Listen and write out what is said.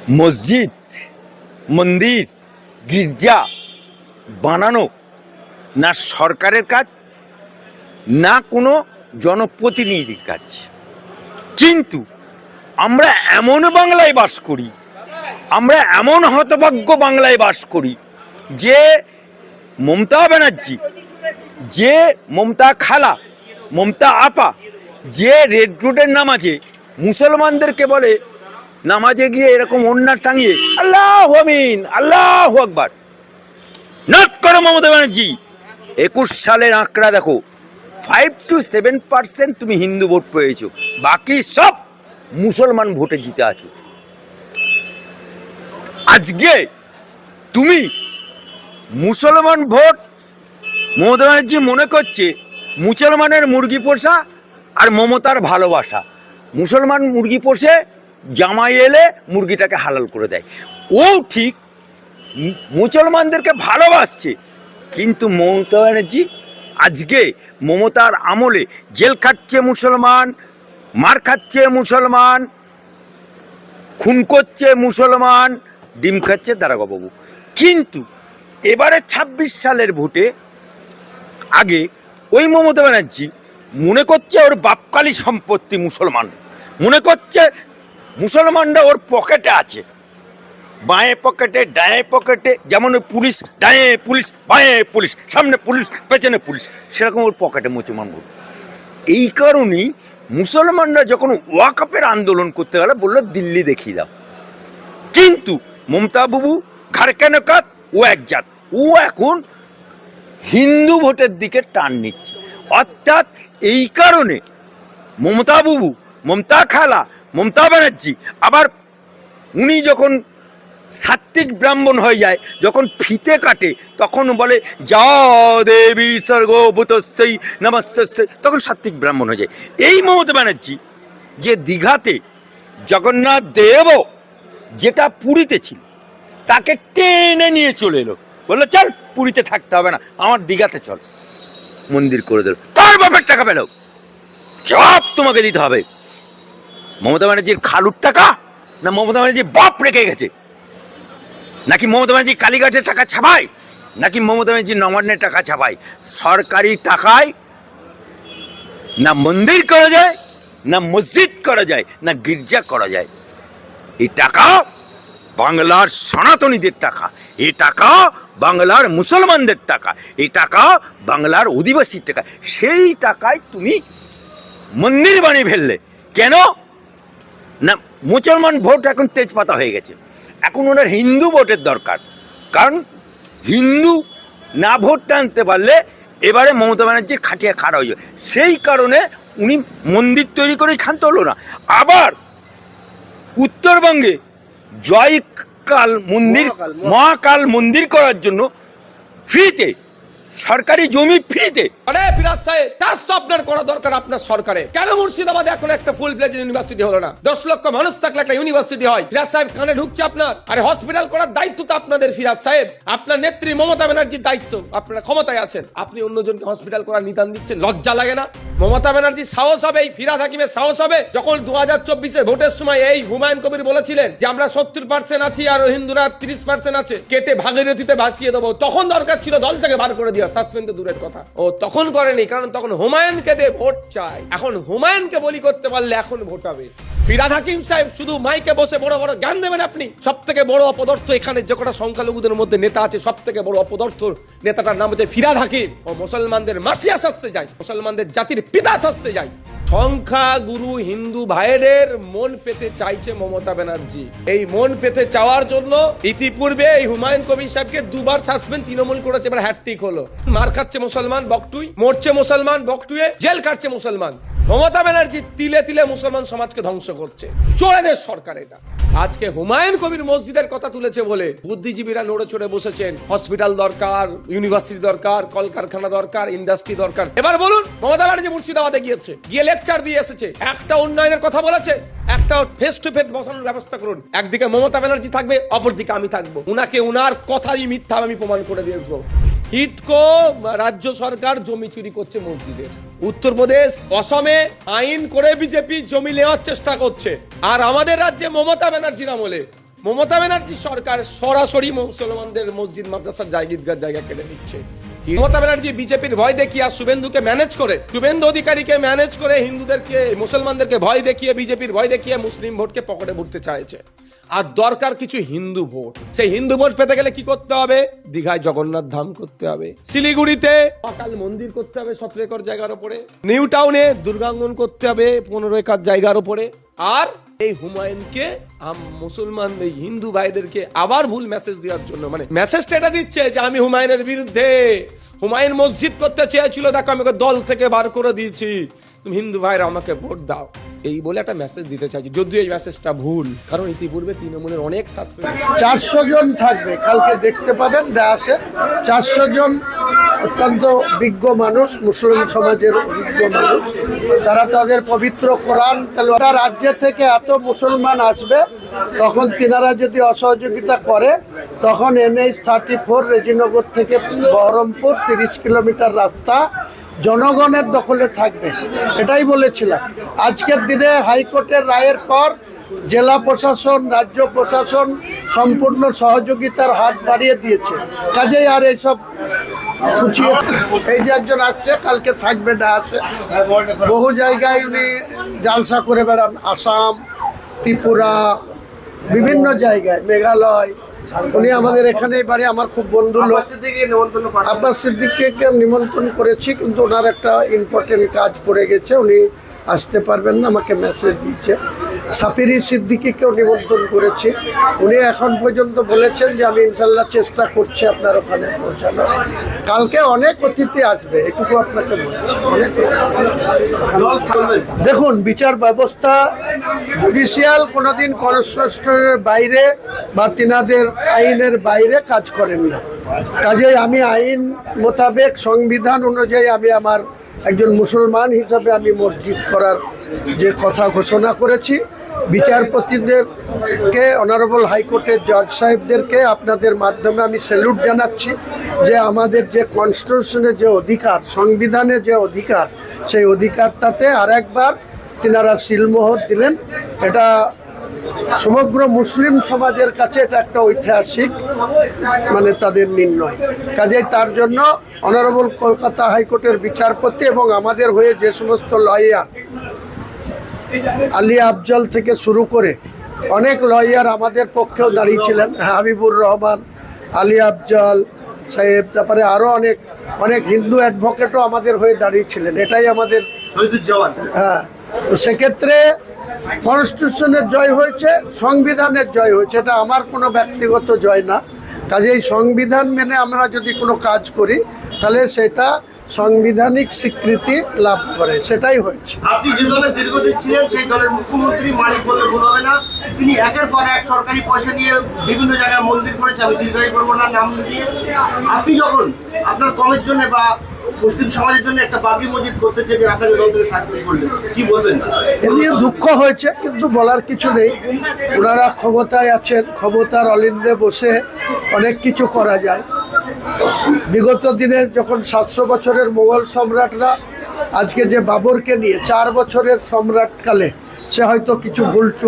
মসজিদ, মন্দির, গির্জা বানানো না সরকারের কাজ, না কোনো জনপ্রতিনিধির কাজ। কিন্তু আমরা এমন বাংলায় বাস করি, আমরা এমন হতভাগ্য বাংলায় বাস করি যে মমতা ব্যানার্জি, যে মমতা খালা, মমতা আপা, যে রেড রোডের নামাজে মুসলমানদেরকে বলে নামাজে গিয়ে এরকম ওন্না টাঙিয়ে আল্লাহু আমিন আল্লাহু আকবার নাত করো মমতা ব্যানার্জি। 21 সালের আঁকড়া দেখো, 5 to 7% তুমি হিন্দু ভোট পেয়েছো, বাকি সব মুসলমান ভোটে জিতে আছো। আজকে তুমি মুসলমান ভোট, মমতা ব্যানার্জি মনে করছে মুসলমানের মুরগি পোষা আর মমতার ভালোবাসা। মুসলমান মুরগি পোষে, জামাই এলে মুরগিটাকে হালাল করে দেয়। ও ঠিক মুসলমানদেরকে ভালোবাসছে, কিন্তু মমতা ব্যানার্জি আজকে মমতার আমলে জেল খাচ্ছে মুসলমান, মার খাচ্ছে মুসলমান, খুন করছে মুসলমান, ডিম খাচ্ছে দারোগাবাবু। কিন্তু এবারে 26 সালের ভোটে আগে ওই মমতা ব্যানার্জি মনে করছে ওর বাপকালী সম্পত্তি মুসলমান, মনে করছে মুসলমানরা ওর পকেটে আছে, বাঁয়ে পকেটে ডায়ে পকেটে, যেমন ওই পুলিশ ডায়ে পুলিশ বাঁয়ে পুলিশ, সামনে পুলিশ পেছনে পুলিশ, সেরকম ওর পকেটে মুসলমান ভোট। এই কারণেই মুসলমানরা যখন ওয়াকফের আন্দোলন করতে গেলে বললো দিল্লি দেখিয়ে দাও। কিন্তু মমতা বাবু ঘাড় কেন কাত, ও এক জাত, ও এখন হিন্দু ভোটের দিকে টান নিচ্ছে। অর্থাৎ এই কারণে মমতা বাবু, মমতা খালা, মমতা ব্যানার্জি আবার উনি যখন সাত্ত্বিক ব্রাহ্মণ হয়ে যায়, যখন ফিতে কাটে তখন বলে যা দেবী সর্বভূতস্যৈ নমস্তস্যৈ, তখন সাত্ত্বিক ব্রাহ্মণ হয়ে যায়। এই মমতা ব্যানার্জি যে দীঘাতে জগন্নাথ দেব যেটা পুরীতে ছিল তাকে টেনে নিয়ে চলে এলো, বললো চল পুরীতে থাকতে হবে না, আমার দীঘাতে চল, মন্দির করে দিল। তার বাপের টাকা পেল, জবাব তোমাকে দিতে হবে। মমতা ব্যানার্জির খালুর টাকা না মমতা ব্যানার্জির বাপ রেখে গেছে, নাকি মমতা ব্যানার্জি কালীঘাটের টাকা ছাপায়, নাকি মমতা ব্যানার্জি নবান্নের টাকা ছাপায়? সরকারি টাকায় না মন্দির করা যায়, না মসজিদ করা যায়, না গির্জা করা যায়। এই টাকা বাংলার সনাতনীদের টাকা, এই টাকা বাংলার মুসলমানদের টাকা, এই টাকা বাংলার অধিবাসীর টাকা। সেই টাকায় তুমি মন্দির বানিয়ে ফেললে কেন? না মুসলমান ভোট এখন তেজপাতা হয়ে গেছে, এখন ওনার হিন্দু ভোটের দরকার। কারণ হিন্দু না ভোট টানতে পারলে এবারে মমতা ব্যানার্জির খাটিয়া খাড়া হয়ে যাবে। সেই কারণে উনি মন্দির তৈরি করেই ক্ষান্ত হলো না। আবার উত্তরবঙ্গে জয়কাল মন্দির, মহাকাল মন্দির করার জন্য ফ্রিতে সরকারি জমি ফ্রিতে। আরে ফিরাদ সাহেব, কাজ তো আপনার করা দরকার আপনার সরকারে। কেন মুর্শিদাবাদে এখন একটা ফুল ফ্লেজ ইউনিভার্সিটি হলো না? 10 লক্ষ মানুষ থাকলে একটা ইউনিভার্সিটি হয়। ফিরাদ সাহেব কানে ঢুকছে আপনার? আরে হসপিটাল করার দায়িত্ব তো আপনাদের ফিরাদ সাহেব, আপনার নেত্রী মমতা ব্যানার্জির দায়িত্ব। আপনারা ক্ষমতায় আছেন, আপনি অন্যজনকে হসপিটাল করার নিদান দিচ্ছেন, লজ্জা লাগে না? মমতা ব্যানার্জির সাহস হবে, এই ফিরাদ হাকিমের সাহস হবে যখন 2024 ভোটের সময় এই হুমায়ুন কবির বলেছিলেন যে আমরা 70% আছি আর হিন্দুরা 30% আছে, কেটে ভাগীরথীতে ভাসিয়ে দেবো, তখন দরকার ছিল দল থেকে বার করে দেওয়া, সাসপেন্ড দূরের কথা। ও তখন করেনি, কারণ তখন হুমায়ুনকে দিয়ে ভোট চায়। এখন হুমায়ুনকে বলি করতে পারলে এখন ভোট হবে। ফিরাদ হাকিম সাহেব শুধু মাইকে বসে বড় বড় জ্ঞান দেবেন আপনি। সব থেকে বড় অপদার্থ এখানে যে কটা সংখ্যালঘুদের মধ্যে নেতা আছে, সব থেকে বড় অপদার্থ নেতাটার নাম হচ্ছে ফিরাদ হাকিম। ও মুসলমানদের মাসিয়া শাস্তে যায়, মুসলমানদের জাতির পিতা শাস্তে যায়। সংখ্যাগুরু হিন্দু ভাইদের মন পেতে চাইছে মমতা ব্যানার্জি। এই মন পেতে চাওয়ার জন্য ইতিপূর্বে এই হুমায়ুন কবির সাহেবকে 2 বার সাসপেন্ড তৃণমূল করেছে, এবার হ্যাটট্রিক হলো। মার খাচ্ছে মুসলমান বকটুই, মরছে মুসলমান বকটুয়ে, জেল কাটছে মুসলমান। মমতা ব্যানার্জি তিলে তিলে মুসলমান সমাজকে ধ্বংস করছে, চোরেদের সরকার এটা। আজকে হুমায়ুন কবির মসজিদের কথা তুলেছে বলে বুদ্ধিজীবীরা নড়ে চড়ে বসেছেন। হসপিটাল দরকার, ইউনিভার্সিটি দরকার, কলকারখানা দরকার, ইন্ডাস্ট্রি দরকার। এবার বলুন, মমতা ব্যানার্জি মুর্শিদাবাদে গিয়েছে, গিয়ে লেকচার দিয়ে এসেছে, একটা উন্নয়নের কথা বলেছে, একটা ফেস টু ফেস বসানোর ব্যবস্থা করুন। একদিকে মমতা ব্যানার্জি থাকবে, অপরদিকে আমি থাকবো, উনাকে উনার কথাই মিথ্যা আমি প্রমাণ করে দিয়ে আসবো। হিটকো রাজ্য সরকার জমি চুরি করছে মসজিদের। উত্তরপ্রদেশ, অসমে আইন করে বিজেপি জমি নেওয়ার চেষ্টা করছে। আর আমাদের রাজ্যে মমতা ব্যানার্জির আমলে মমতা ব্যানার্জি সরকার সরাসরি মুসলমানদের মসজিদ মাদ্রাসার ঈদগাহ জায়গা কেড়ে নিচ্ছে। মমতা ব্যানার্জি বিজেপির ভয় দেখিয়ে আর শুভেন্দুকে ম্যানেজ করে, শুভেন্দু অধিকারীকে ম্যানেজ করে হিন্দুদেরকে মুসলমানদেরকে ভয় দেখিয়ে, বিজেপির ভয় দেখিয়ে মুসলিম ভোটকে পকেটে ভরতে চাইছে। আর দরকার কিছু হিন্দু ভোট। সেই হিন্দু ভোট পেতে গেলে কি করতে হবে? দীঘায় জগন্নাথ ধাম করতে হবে, শিলিগুড়িতে অকাল মন্দির করতে হবে 17 একর জায়গার উপরে, নিউ টাউনে দুর্গাঙ্গন করতে হবে 15 একর জায়গার উপরে। আর এই হুমায়ুনকে মুসলমান এই হিন্দু ভাইদেরকে আবার ভুল মেসেজ দেওয়ার জন্য, মানে মেসেজটা এটা দিচ্ছে যে আমি হুমায়ুনের বিরুদ্ধে, হুমায়ুন মসজিদ করতে চেয়েছিল, দেখো আমি ওকে দল থেকে বার করে দিয়েছি, তুমি হিন্দু ভাইরা আমাকে ভোট দাও, এই বলে একটা মেসেজ দিতে চাইছি। যদিও এই মেসেজটা ভুল, কারণ ইতিপূর্বে তৃণমূলের অনেক সাসপেন্ড। 400 জন থাকবে, কালকে দেখতে পাবেন ডায়াসে 400 জন অত্যন্ত বিজ্ঞ মানুষ, মুসলিম সমাজের বিজ্ঞ মানুষ। তারা তাদের পবিত্র কোরআন তেলাওয়াত, রাজ্য থেকে এত মুসলমান আসবে, তখন তিনারা যদি অসহযোগিতা করে, তখন NH 34 রেজিনগর থেকে বহরমপুর 30 কিলোমিটার রাস্তা জনগণের দখলে থাকবে, এটাই বলেছিলাম। আজকের দিনে হাইকোর্টের রায়ের পর জেলা প্রশাসন, রাজ্য প্রশাসন সম্পূর্ণ সহযোগিতার হাত বাড়িয়ে দিয়েছে। কাজেই আর এইসব খুঁচিয়ে, এই যে একজন আসছে কালকে থাকবে না, আছে বহু জায়গায় উনি জালসা করে বেড়ান, আসাম, ত্রিপুরা, বিভিন্ন জায়গায়, মেঘালয়। উনি আমাদের এখানেই বাড়ি, আমার খুব বন্ধু লোক। আব্বাস সিদ্দিককে নিমন্ত্রণ করেছি, কিন্তু ওনার একটা ইম্পর্টেন্ট কাজ পড়ে গেছে, উনি আসতে পারবেন না, আমাকে মেসেজ দিয়েছে। সাপিরি সিদ্দিকীকেও নিমন্ত্রণ করেছি, উনি এখন পর্যন্ত বলেছেন যে আমি ইনশাল্লাহ চেষ্টা করছি আপনার ওখানে পৌঁছানোর। কালকে অনেক অতিথি আসবে, এটুকু আপনাকে বলছি, অনেক অতিথি। দেখুন, বিচার ব্যবস্থা জুডিশিয়াল কোনোদিন কনস্টিটিউশনের বাইরে বা তিনাদের আইনের বাইরে কাজ করেন না। কাজেই আমি আইন মোতাবেক, সংবিধান অনুযায়ী আমি আমার একজন মুসলমান হিসাবে আমি মসজিদ করার যে কথা ঘোষণা করেছি, বিচারপতিদেরকে, অনারেবল হাইকোর্টের জজ সাহেবদেরকে আপনাদের মাধ্যমে আমি স্যালুট জানাচ্ছি যে আমাদের যে কনস্টিটিউশনের যে অধিকার, সংবিধানের যে অধিকার, সেই অধিকারটাতে আরেকবার তিনারা সিলমোহর দিলেন। এটা সমগ্র মুসলিম সমাজের কাছে এটা একটা ঐতিহাসিক, মানে তাদের নির্ণয়। কাজেই তার জন্য অনারেবল কলকাতা হাইকোর্টের বিচারপতি এবং আমাদের হয়ে যে সমস্ত লয়ার, আলী আফজল থেকে শুরু করে অনেক লয়ার আমাদের পক্ষেও দাঁড়িয়েছিলেন, হাবিবুর রহমান, আলী আফজল সাহেব, তারপরে আরও অনেক অনেক হিন্দু অ্যাডভোকেটও আমাদের হয়ে দাঁড়িয়েছিলেন। এটাই আমাদের, হ্যাঁ। তো সেক্ষেত্রে কনস্টিটিউশনের জয় হয়েছে, সংবিধানের জয় হয়েছে, এটা আমার কোনো ব্যক্তিগত জয় না। কাজেই সংবিধান মেনে আমরা যদি কোনো কাজ করি, তাহলে সেটা সাংবিধানিক স্বীকৃতি লাভ করে, সেটাই হয়েছে। আপনি যে দলে দীর্ঘদিন ছিলেন, সেই দলের মুখ্যমন্ত্রী, মালিক বললে ভুল হবে না, তিনি একের পর এক সরকারি পয়সা নিয়ে বিভিন্ন জায়গায় মন্দির করেছে, আমি দীর্ঘায়ী করবো না নাম দিয়ে। আপনি যখন আপনার কমের জন্য বা মুসলিম সমাজের জন্য একটা বাবরি মসজিদ করতে চেয়েছেন, আপনাদের দল থেকে সাসপেন্ড করলেন, কি বলবেন? এ নিয়ে দুঃখ হয়েছে, কিন্তু বলার কিছু নেই। ওনারা ক্ষমতায় আছেন, ক্ষমতার অলিন্দে বসে অনেক কিছু করা যায়। বিগত দিনে যখন 700 বছরের মোগল সম্রাটরা আজকে যে বাবরকে নিয়ে 4 বছরের সম্রাটকালে সে হয়তো কিছু ভুল চুক